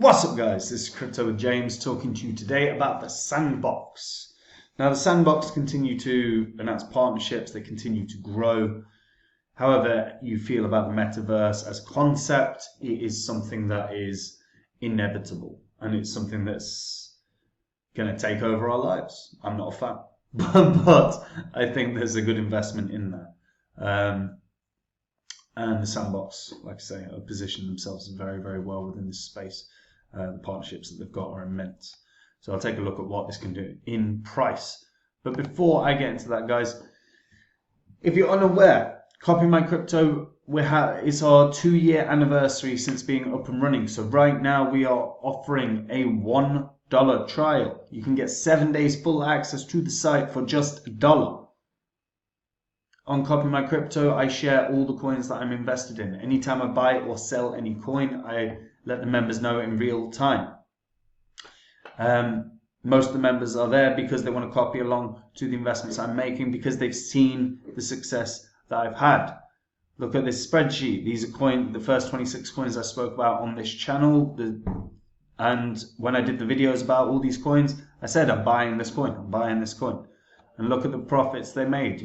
What's up, guys? This is Crypto with James talking to you today about the Sandbox. Now, the Sandbox continue to announce partnerships, they continue to grow. However you feel about the Metaverse as a concept, it is something that is inevitable and it's something that's going to take over our lives. I'm not a fan, but I think there's a good investment in that. And the Sandbox, like I say, have positioned themselves very, very well within this space. The partnerships that they've got are immense. So I'll take a look at what this can do in price. But before I get into that, guys, if you're unaware, Copy My Crypto, it's our 2-year anniversary since being up and running. So right now we are offering a $1 trial. You can get 7 days full access to the site for just $1. On Copy My Crypto, I share all the coins that I'm invested in. Anytime I buy or sell any coin, I let the members know in real time. Most of the members are there because they want to copy along to the investments I'm making because they've seen the success that I've had. Look at this spreadsheet. These are the first 26 coins I spoke about on this channel. And when I did the videos about all these coins, I said I'm buying this coin, I'm buying this coin. And look at the profits they made.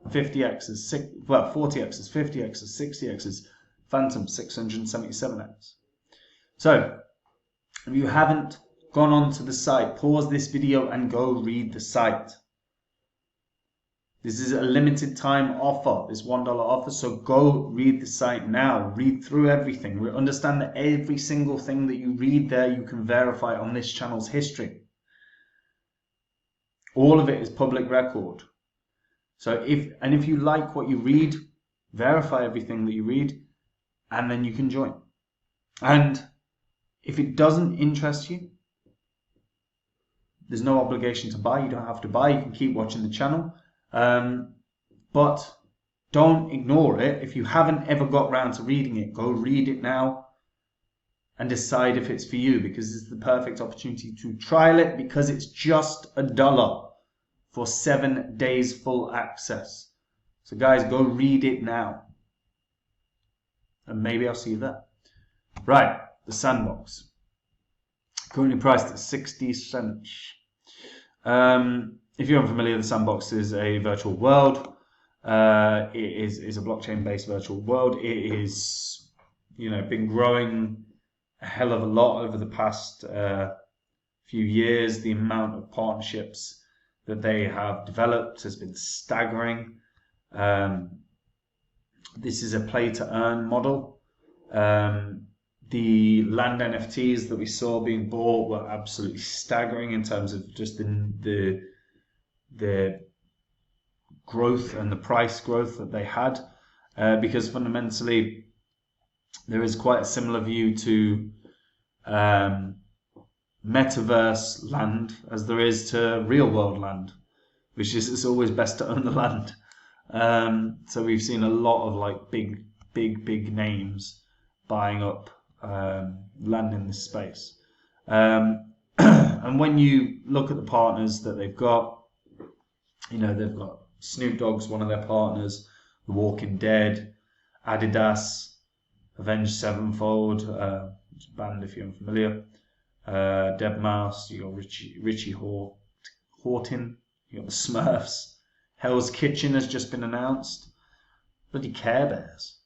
50x's, 40x's, 50x's, 60x's, Phantom 677x. So, if you haven't gone onto the site, pause this video and go read the site. This is a limited time offer, this $1 offer, so go read the site now. Read through everything. Understand that every single thing that you read there, you can verify on this channel's history. All of it is public record. So if you like what you read, verify everything that you read, and then you can join. And if it doesn't interest you, there's no obligation to buy. You don't have to buy. You can keep watching the channel. But don't ignore it. If you haven't ever got round to reading it, go read it now and decide if it's for you, because it's the perfect opportunity to trial it, because it's just $1 for 7 days full access. So guys, go read it now. And maybe I'll see you there. Right, the Sandbox. Currently priced at 60 cents. If you're unfamiliar, the Sandbox is a virtual world. It is a blockchain-based virtual world. It is, been growing a hell of a lot over the past few years. The amount of partnerships that they have developed has been staggering. This is a play-to-earn model. The land NFTs that we saw being bought were absolutely staggering in terms of just the growth and the price growth that they had, because fundamentally there is quite a similar view to Metaverse land as there is to real world land, which is it's always best to own the land. So we've seen a lot of big names buying up land in this space. And when you look at the partners that they've got, they've got Snoop Dogg's one of their partners, The Walking Dead, Adidas, Avenged Sevenfold, which is a band if you're unfamiliar, Deadmau5, you got Richie Horton, you got the Smurfs, Hell's Kitchen has just been announced, bloody Care Bears.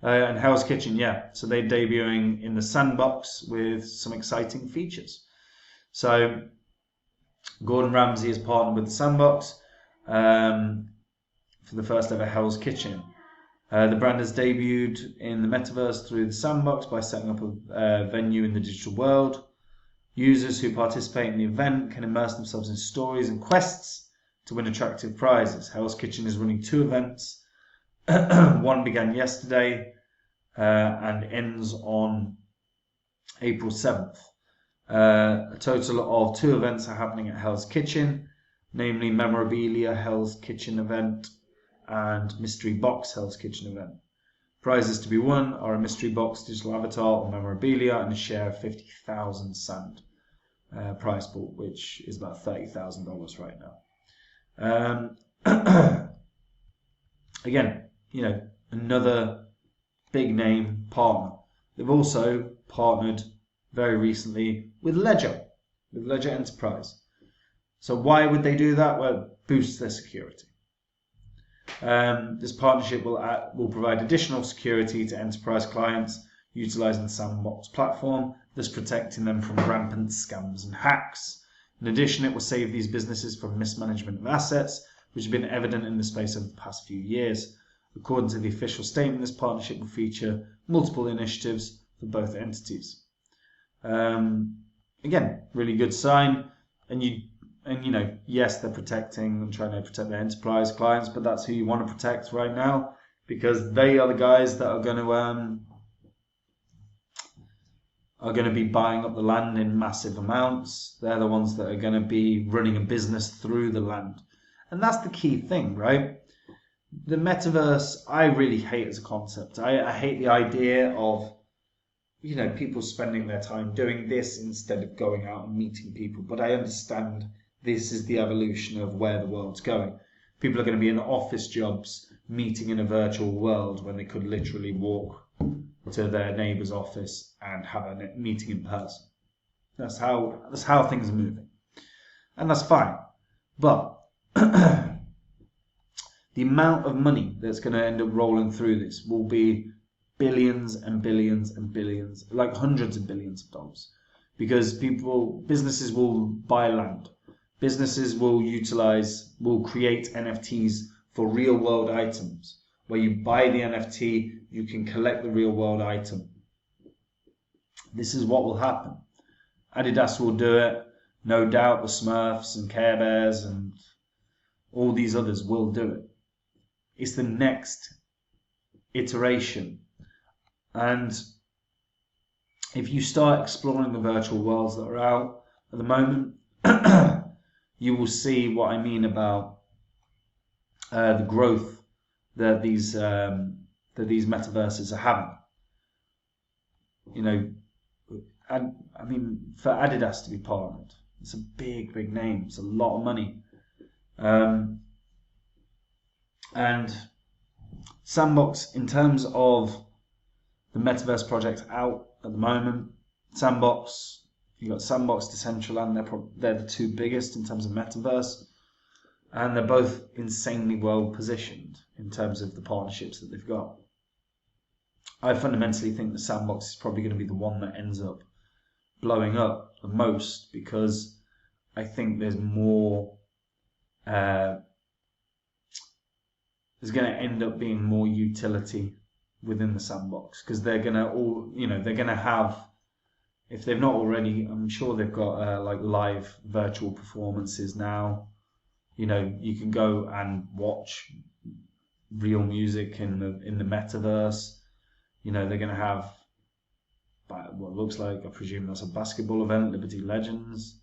And Hell's Kitchen, yeah. So they're debuting in the Sandbox with some exciting features. So Gordon Ramsay has partnered with the Sandbox for the first ever Hell's Kitchen. The brand has debuted in the Metaverse through the Sandbox by setting up a venue in the digital world. Users who participate in the event can immerse themselves in stories and quests to win attractive prizes. Hell's Kitchen is running 2 events. One began yesterday and ends on April 7th. A total of 2 events are happening at Hell's Kitchen, namely Memorabilia Hell's Kitchen event and Mystery Box Hell's Kitchen event. Prizes to be won are a Mystery Box digital avatar or memorabilia and a share of 50,000 SAND prize pool, which is about $30,000 right now. Again, another big name partner. They've also partnered very recently with Ledger Enterprise. So why would they do that? Well, it boosts their security. This partnership will provide additional security to enterprise clients utilizing the Sandbox platform, thus protecting them from rampant scams and hacks. In addition, it will save these businesses from mismanagement of assets, which have been evident in the space over the past few years. According to the official statement, this partnership will feature multiple initiatives for both entities. Again, really good sign. And yes, they're protecting and trying to protect their enterprise clients, but that's who you want to protect right now, because they are the guys that are going to be buying up the land in massive amounts. They're the ones that are going to be running a business through the land. And that's the key thing, right? The metaverse, I really hate as a concept. I hate the idea of, people spending their time doing this instead of going out and meeting people. But I understand this is the evolution of where the world's going. People are going to be in office jobs meeting in a virtual world when they could literally walk to their neighbour's office and have a meeting in person. That's how things are moving. And that's fine. But the amount of money that's going to end up rolling through this will be billions and billions and billions, like hundreds of billions of dollars. Because businesses will buy land. Businesses will create NFTs for real world items. Where you buy the NFT, you can collect the real world item. This is what will happen. Adidas will do it. No doubt the Smurfs and Care Bears and all these others will do it. It's the next iteration. And if you start exploring the virtual worlds that are out at the moment, you will see what I mean about the growth that these metaverses are having. And I mean, for Adidas to be partnered, it's a big, big name. It's a lot of money. And Sandbox, in terms of the Metaverse project out at the moment, Sandbox, you've got Sandbox, Decentraland, they're the two biggest in terms of Metaverse. And they're both insanely well positioned in terms of the partnerships that they've got. I fundamentally think the Sandbox is probably going to be the one that ends up blowing up the most, because I think there's more, there's going to end up being more utility within the Sandbox, because they're going to have, if they've not already, I'm sure they've got like live virtual performances now. You can go and watch real music in the metaverse. They're going to have what looks like, I presume that's a basketball event, Liberty Legends.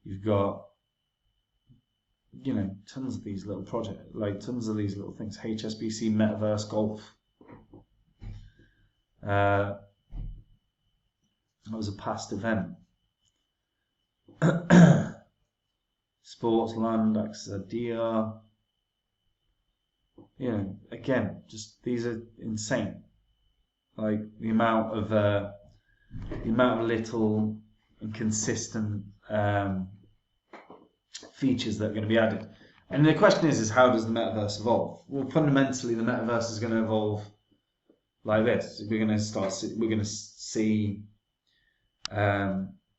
You've got, tons of these little projects, like tons of these little things. HSBC Metaverse Golf. That was a past event. Sportsland, Axadia. Again, just these are insane. Like the amount of little and consistent features that are going to be added. And the question is how does the metaverse evolve? Well, fundamentally, the metaverse is going to evolve like this. We're going to see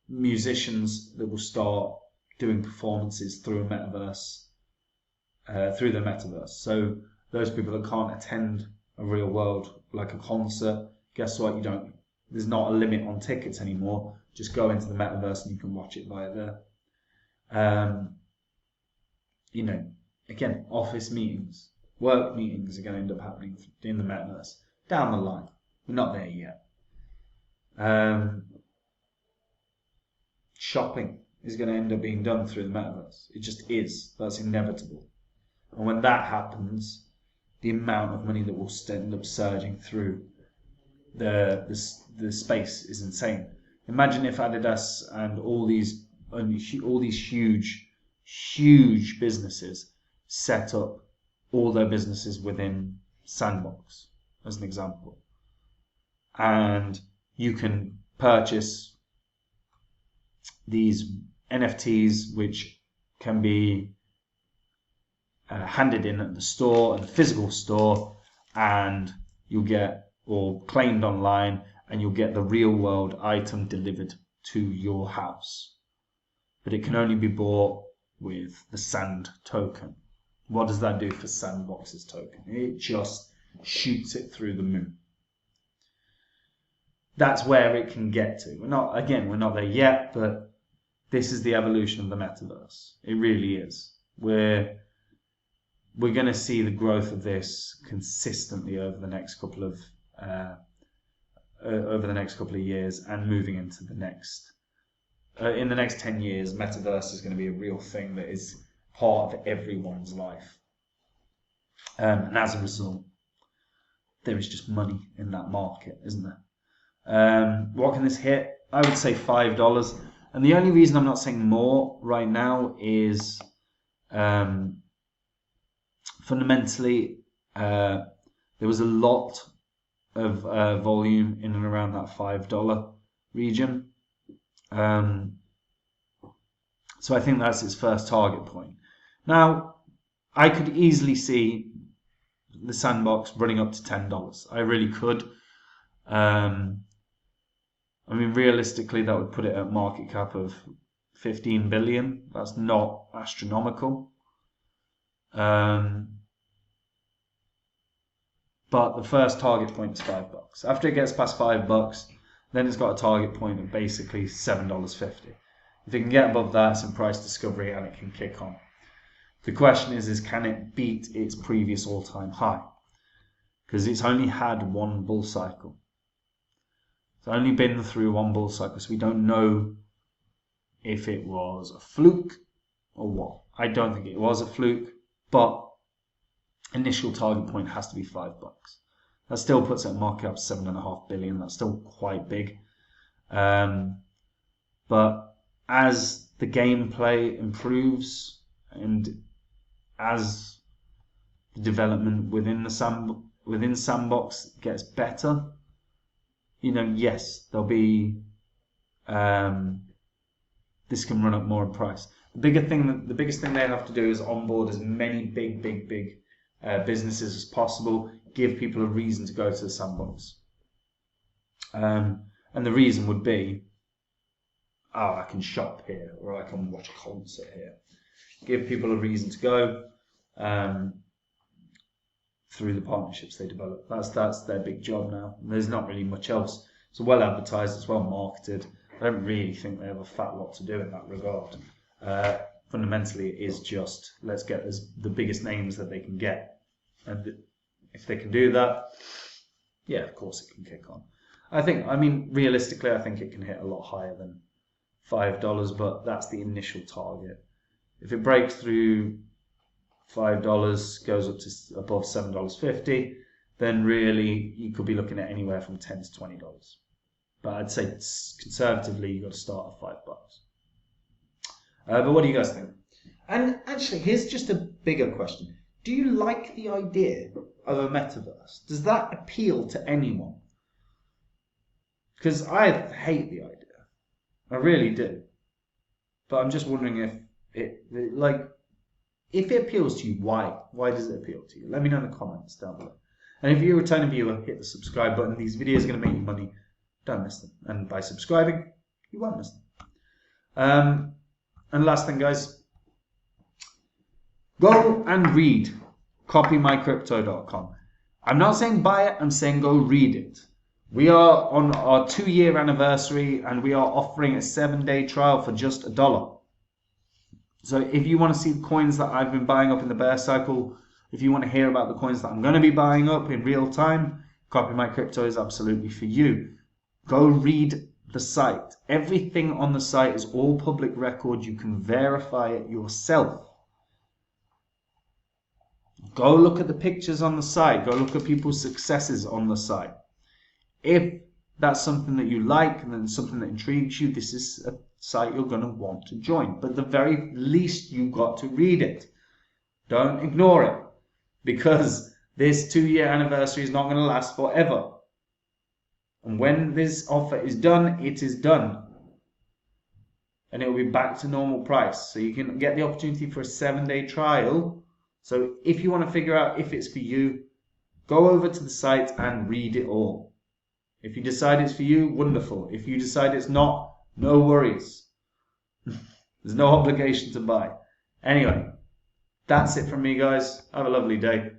musicians that will start doing performances through a metaverse, through the metaverse. So those people that can't attend a real world, like a concert, guess what? There's not a limit on tickets anymore. Just go into the metaverse and you can watch it via there. Again, office meetings, work meetings are going to end up happening in the metaverse down the line. We're not there yet. Shopping is going to end up being done through the metaverse. It just is. That's inevitable. And when that happens, the amount of money that will end up surging through the space is insane. Imagine if Adidas and all these huge businesses set up all their businesses within Sandbox, as an example. And you can purchase these NFTs, which can be handed in at the store, at the physical store, and you'll get, or claimed online, and you'll get the real world item delivered to your house. But it can only be bought with the SAND token. What does that do for Sandbox's token? It just shoots it through the moon. That's where it can get to. We're not there yet, but this is the evolution of the metaverse. It really is. We're going to see the growth of this consistently over the next couple of years, and moving into the next. In the next 10 years, Metaverse is going to be a real thing that is part of everyone's life. And as a result, there is just money in that market, isn't there? What can this hit? I would say $5. And the only reason I'm not saying more right now is fundamentally there was a lot of volume in and around that $5 region. So I think that's its first target point. Now, I could easily see the Sandbox running up to $10. I really could. I mean, realistically, that would put it at market cap of 15 billion. That's not astronomical. But the first target point is $5. After it gets past $5, then it's got a target point of basically $7.50. If it can get above that, it's in price discovery and it can kick on. The question is can it beat its previous all-time high? Because it's only had one bull cycle. It's only been through one bull cycle, so we don't know if it was a fluke or what. I don't think it was a fluke, but initial target point has to be $5. That still puts it at market up 7.5 billion. That's still quite big. But as the gameplay improves and as the development within Sandbox gets better, yes, there'll be this can run up more in price. The biggest thing they have to do is onboard as many big businesses as possible, give people a reason to go to the Sandbox. And the reason would be, I can shop here, or I can watch a concert here. Give people a reason to go through the partnerships they develop. That's their big job now. There's not really much else. It's well advertised, it's well marketed. I don't really think they have a fat lot to do in that regard. Fundamentally, it is just, let's get the biggest names that they can get. And if they can do that, yeah, of course it can kick on. Realistically, I think it can hit a lot higher than $5, but that's the initial target. If it breaks through $5, goes up to above $7.50, then really you could be looking at anywhere from $10 to $20. But I'd say conservatively, you've got to start at $5. But what do you guys think? And actually, here's just a bigger question. Do you like the idea of a metaverse? Does that appeal to anyone? Because I hate the idea. I really do. But I'm just wondering if it appeals to you, why? Why does it appeal to you? Let me know in the comments down below. And if you're a returning viewer, hit the subscribe button. These videos are going to make you money. Don't miss them. And by subscribing, you won't miss them. And last thing, guys, go and read copymycrypto.com. I'm not saying buy it, I'm saying go read it. We are on our 2-year anniversary and we are offering a 7-day trial for just $1. So if you want to see the coins that I've been buying up in the bear cycle, if you want to hear about the coins that I'm going to be buying up in real time, Copy My Crypto is absolutely for you. Go read the site. Everything on the site is all public record. You can verify it yourself. Go look at the pictures on the site. Go look at people's successes on the site. If that's something that you like and then something that intrigues you, this is a site you're going to want to join. But at the very least, you've got to read it. Don't ignore it, because this 2-year anniversary is not going to last forever. And when this offer is done, it is done. And it will be back to normal price. So you can get the opportunity for a 7-day trial. So if you want to figure out if it's for you, go over to the site and read it all. If you decide it's for you, wonderful. If you decide it's not, no worries. There's no obligation to buy. Anyway, that's it from me, guys. Have a lovely day.